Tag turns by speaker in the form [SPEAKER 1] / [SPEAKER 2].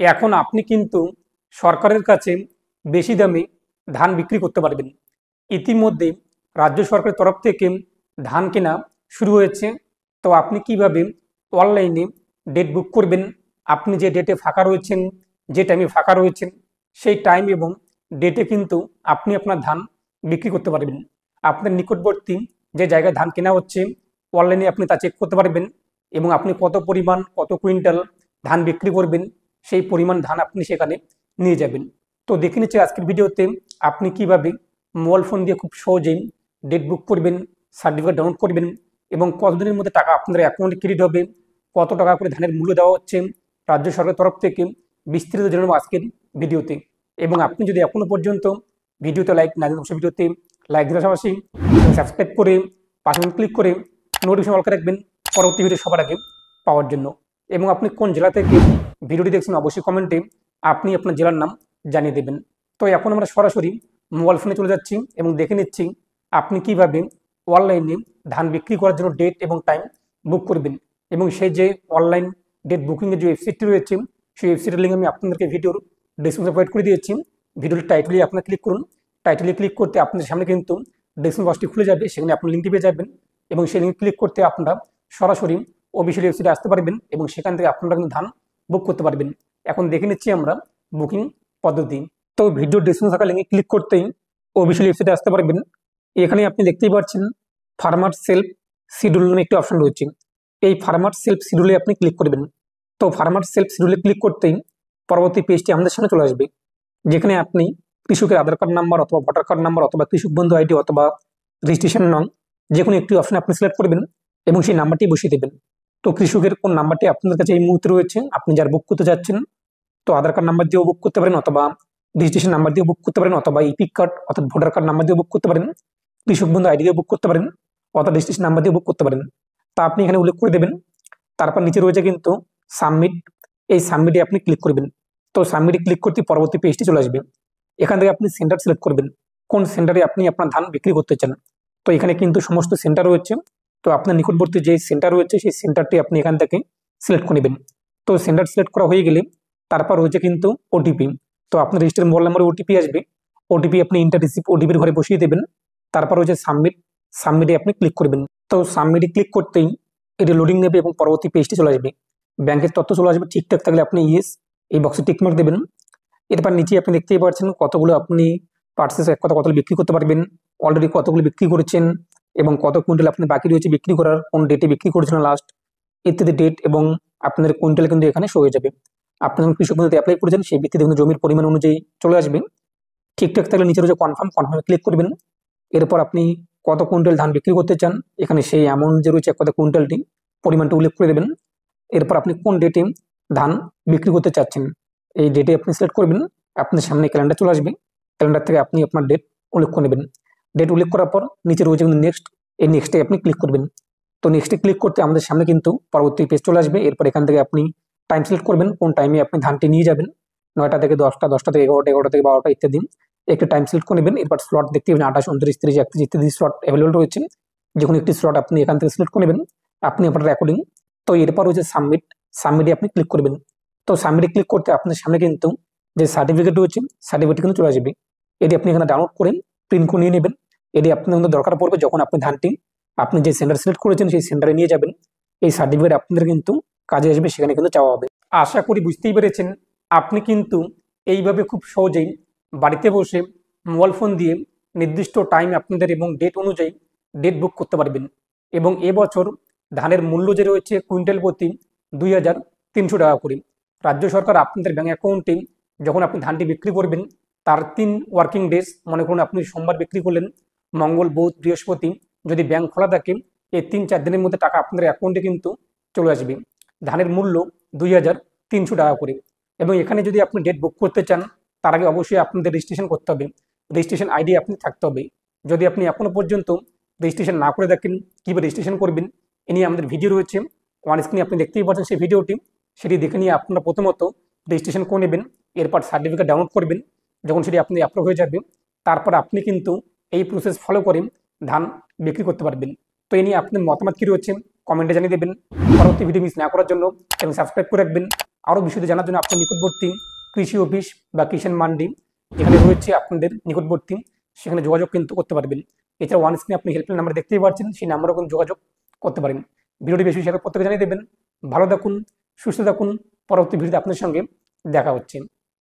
[SPEAKER 1] এখন আপনি কিন্তু সরকারের কাছে বেশি দামে ধান বিক্রি করতে পারবেন। ইতিমধ্যে রাজ্য সরকারের তরফ থেকে ধান কেনা শুরু হয়েছে। তো আপনি কিভাবে অনলাইনে ডেট বুক করবেন, আপনি যে ডেটে ফাঁকা রয়েছেন, যে টাইমে ফাঁকা রয়েছেন, সেই টাইম এবং ডেটে কিন্তু আপনি আপনার ধান বিক্রি করতে পারবেন। আপনার নিকটবর্তী যে জায়গায় ধান কেনা হচ্ছে অনলাইনে আপনি তা চেক করতে পারবেন এবং আপনি কত পরিমাণ, কত কুইন্টাল ধান বিক্রি করবেন সেই পরিমাণ ধান আপনি সেখানে নিয়ে যাবেন। তো দেখে নিচ্ছি আজকের ভিডিওতে আপনি কিভাবে মোবাইল ফোন দিয়ে খুব সহজেই ডেট বুক করবেন, সার্টিফিকেট ডাউনলোড করবেন এবং কতদিনের মধ্যে টাকা আপনাদের অ্যাকাউন্টে ক্রেডিট হবে, কত টাকা করে ধানের মূল্য দেওয়া হচ্ছে রাজ্য সরকারের তরফ থেকে, বিস্তারিত জানাবো আজকের ভিডিওতে। এবং আপনি যদি এখনো পর্যন্ত ভিডিওতে লাইক না দেন, অবশ্যই ভিডিওতে লাইক দেওয়ার পাশাপাশি সাবস্ক্রাইব করে পাশে ক্লিক করে নোটিফিকেশন অল করে রাখবেন পরবর্তী ভিডিও সবার আগে পাওয়ার জন্য। এবং আপনি কোন জেলা থেকে ভিডিওটি দেখছেন অবশ্যই কমেন্টে আপনি আপনার জেলার নাম জানিয়ে দেবেন। তো এখন আমরা সরাসরি মোবাইল ফোনে চলে যাচ্ছি এবং দেখে নিচ্ছি আপনি কিভাবে অনলাইনে ধান বিক্রি করার জন্য ডেট এবং টাইম বুক করবেন। এবং সেই যে অনলাইন ডেট বুকিংয়ের যে ওয়েবসাইটটি রয়েছে সেই ওয়েবসাইটের লিঙ্ক আমি আপনাদেরকে ভিডিওর ডিসক্রিপশনে প্রোভাইড করে দিয়েছি। ভিডিওর টাইটেলে আপনার ক্লিক করুন। টাইটেলে ক্লিক করতে আপনাদের সামনে কিন্তু ডিসক্রিপশন বক্সটি খুলে যাবে, সেখানে আপনি লিঙ্কটি পেয়ে যাবেন এবং সেই লিঙ্ক ক্লিক করতে আপনারা সরাসরি অফিসিয়াল ওয়েবসাইটে আসতে পারবেন এবং সেখান থেকে আপনারা কিন্তু ধান বুক করতে পারবেন। এখন দেখে নিচ্ছি আমরা বুকিং পদ্ধতি। তো ভিডিও ডিসক্রিপশনে থাকা লিঙ্কে ক্লিক করতেই অফিসিয়াল ওয়েবসাইটে আসতে পারবেন। এখানে আপনি দেখতেই পাচ্ছেন ফার্মার সেলফ শিডিউল নামে একটি অপশন রয়েছে। এই ফার্মার সেলফ শিডিউলে আপনি ক্লিক করবেন। তো ফার্মার সেলফ শিডিউলে ক্লিক করতেই পরবর্তী পেজটি আমাদের সামনে চলে আসবে, যেখানে আপনি কৃষকের আধার কার্ড নাম্বার অথবা ভোটার কার্ড নাম্বার অথবা কৃষক বন্ধু আইডি অথবা রেজিস্ট্রেশন নং যে কোনো একটি অপশন আপনি সিলেক্ট করবেন এবং সেই নাম্বারটি বসিয়ে দেবেন। তো কৃষকের কোন নাম্বারটি আপনাদের কাছে এই মুহূর্তে রয়েছে, আপনি যার বুক করতে যাচ্ছেন, তো আধার কার্ড নাম্বার দিয়েও বুক করতে পারেন অথবা রেজিস্ট্রেশন নাম্বার দিয়ে বুক করতে পারেন অথবা ইপিক কার্ড অর্থাৎ ভোটার কার্ড নাম্বার দিয়ে বুক করতে পারেন, কৃষক বন্ধু আইডি দিয়ে বুক করতে পারেন অথবা রেজিস্ট্রেশন নাম্বার দিয়ে বুক করতে পারেন। তা আপনি এখানে উল্লেখ করে দেবেন। তারপর নিচে রয়েছে কিন্তু সাবমিট, এই সাবমিটে আপনি ক্লিক করবেন। তো সাবমিটে ক্লিক করতে পরবর্তী পেজটি চলে আসবে। এখান থেকে আপনি সেন্টার সিলেক্ট করবেন, কোন সেন্টারে আপনি আপনার ধান বিক্রি করতে চান। তো এখানে কিন্তু সমস্ত সেন্টার রয়েছে। তো আপনার নিকটবর্তী যে সেন্টার রয়েছে সেই সেন্টারটি আপনি এখান থেকে সিলেক্ট করে নেবেন। তো সেন্টার সিলেক্ট করা হয়ে গেলে তারপর রয়েছে কিন্তু ওটিপি। তো আপনার রেজিস্টার মোবাইল নাম্বারে ওটিপি আসবে, ওটিপি আপনি ইন্টার রিসিভ ওটিপির ঘরে বসিয়ে দেবেন। তারপর রয়েছে সাবমিট, সাবমিটে আপনি ক্লিক করবেন। তো সাবমিটে ক্লিক করতেই এটি লোডিং নেবে এবং পরবর্তী পেজটি চলে আসবে। ব্যাংকের তথ্য চলে আসবে, ঠিকঠাক থাকলে আপনি ইয়েস এই বক্সে টিকমার্ক দেবেন। এরপর নিচে আপনি দেখতেই পাচ্ছেন কতগুলো আপনি পার্সেস এক কথা কতগুলো বিক্রি করতে পারবেন, অলরেডি কতগুলো বিক্রি করেছেন এবং কত কুইন্টাল আপনি বাকি রয়েছে বিক্রি করার, কোন ডেটে বিক্রি করেছেন লাস্ট, ইত্যাদি ডেট এবং আপনাদের কুইন্টাল কিন্তু এখানে শো হয়ে যাবে। আপনি যখন কৃষক বন্ধুতে অ্যাপ্লাই করেছেন সেই ভিত্তিতে কিন্তু জমির পরিমাণ অনুযায়ী চলে আসবে। ঠিকঠাক থাকলে নিচে রয়েছে কনফার্ম, কনফার্মে ক্লিক করবেন। এরপর আপনি কত কুইন্টাল ধান বিক্রি করতে চান এখানে সেই অ্যামাউন্ট যে রয়েছে কত কুইন্টালটি পরিমাণটা উল্লেখ করে দেবেন। এরপর আপনি কোন ডেটে ধান বিক্রি করতে চাচ্ছেন এই ডেটে আপনি সিলেক্ট করবেন। আপনার সামনে ক্যালেন্ডার চলে আসবে, ক্যালেন্ডার থেকে আপনি আপনার ডেট উল্লেখ করে নেবেন। ডেট উল্লেখ করার পর নিচে রয়েছে কিন্তু নেক্সট, এই নেক্সটে আপনি ক্লিক করবেন। তো নেক্সটে ক্লিক করতে আমাদের সামনে কিন্তু পরবর্তী পেজ চলে আসবে। এরপর এখান থেকে আপনি টাইম সিলেক্ট করবেন, কোন টাইমে আপনি ধানটি নিয়ে যাবেন, 9টা থেকে 10টা, 10টা থেকে 11টা, 11টা থেকে 12টা ইত্যাদি একটি টাইম সিলেক্ট করে নেবেন। এরপর স্লট দেখতে পাবেন 28, 29, 30, 31 ইত্যাদি স্লট অ্যাভেলেবল রয়েছে। যে কোনো একটি স্লট আপনি এখান থেকে সিলেক্ট করে নেবেন আপনি আপনার রেকর্ডিং। তো এরপর রয়েছে সাবমিট, সাবমিটে আপনি ক্লিক করবেন। তো সাবমিটে ক্লিক করতে আপনার সামনে কিন্তু যে সার্টিফিকেট রয়েছে সার্টিফিকেট কিন্তু চলে আসবে। এটি আপনি এখানে ডাউনলোড করে প্রিন্ট করে নিয়ে নেবেন। এটি আপনার কিন্তু দরকার পড়বে যখন আপনি ধানটি আপনি যে সেন্টার সিলেক্ট করেছেন সেই সেন্টারে নিয়ে যাবেন। এই সার্টিফিকেট আপনাদের কিন্তু কাজে আসবে, সেখানে কিন্তু চাওয়া হবে। আশা করি বুঝতেই পেরেছেন আপনি কিন্তু এইভাবে খুব সহজেই বাড়িতে বসে মোবাইল ফোন দিয়ে নির্দিষ্ট টাইম আপনাদের এবং ডেট অনুযায়ী ডেট বুক করতে পারবেন। এবং এবছর ধানের মূল্য যে রয়েছে কুইন্টাল প্রতি 2,300 টাকা করে। রাজ্য সরকার আপনাদের ব্যাঙ্ক অ্যাকাউন্টে যখন আপনি ধানটি বিক্রি করবেন তার 3 ওয়ার্কিং ডেজ, মনে করুন আপনি সোমবার বিক্রি করলেন, মঙ্গল, বুধ, বৃহস্পতি যদি ব্যাংক খোলা থাকে এই 3-4 দিনের মধ্যে টাকা আপনাদের অ্যাকাউন্টে কিন্তু চলে আসবে। ধানের মূল্য 2,300 টাকা করে। এবং এখানে যদি আপনি ডেট বুক করতে চান তার আগে অবশ্যই আপনাদের রেজিস্ট্রেশন করতে হবে, রেজিস্ট্রেশন আইডি আপনি থাকতে হবে। যদি আপনি এখনো পর্যন্ত রেজিস্ট্রেশন না করে দেখেন কীভাবে রেজিস্ট্রেশন করবেন এ নিয়ে আমাদের ভিডিও রয়েছে অন স্ক্রিনে, আপনি দেখতেই পাচ্ছেন সেই ভিডিওটি। সেটি দেখে নিয়ে আপনারা প্রথমত রেজিস্ট্রেশন করে নেবেন, এরপর সার্টিফিকেট ডাউনলোড করবেন। যখন সেটি আপনি অ্যাপ্রুভ হয়ে যাবে তারপর আপনি কিন্তু এই প্রসেস ফলো করে ধান বিক্রি করতে পারবেন। তো এ নিয়ে আপনার মতামত কী রয়েছে কমেন্টে জানিয়ে দেবেন। পরবর্তী ভিডিও মিস না করার জন্য এবং সাবস্ক্রাইব করে রাখবেন আরও বিষয়টি জানার জন্য আপনার নিকটবর্তী কৃষি অফিস বা কিষাণ মান্ডি যেখানে রয়েছে আপনাদের নিকটবর্তী, সেখানে যোগাযোগ কিন্তু করতে পারবেন। এছাড়া ওয়ান স্ক্রিনে আপনি হেল্পলাইন নাম্বার দেখতেই পাচ্ছেন, সেই নাম্বারও কিন্তু যোগাযোগ করতে পারেন। ভিডিওটি বেশি শেয়ার প্রত্যেকে জানিয়ে দেবেন। ভালো থাকুন, সুস্থ থাকুন। পরবর্তী ভিডিওতে আপনার সঙ্গে দেখা হচ্ছে।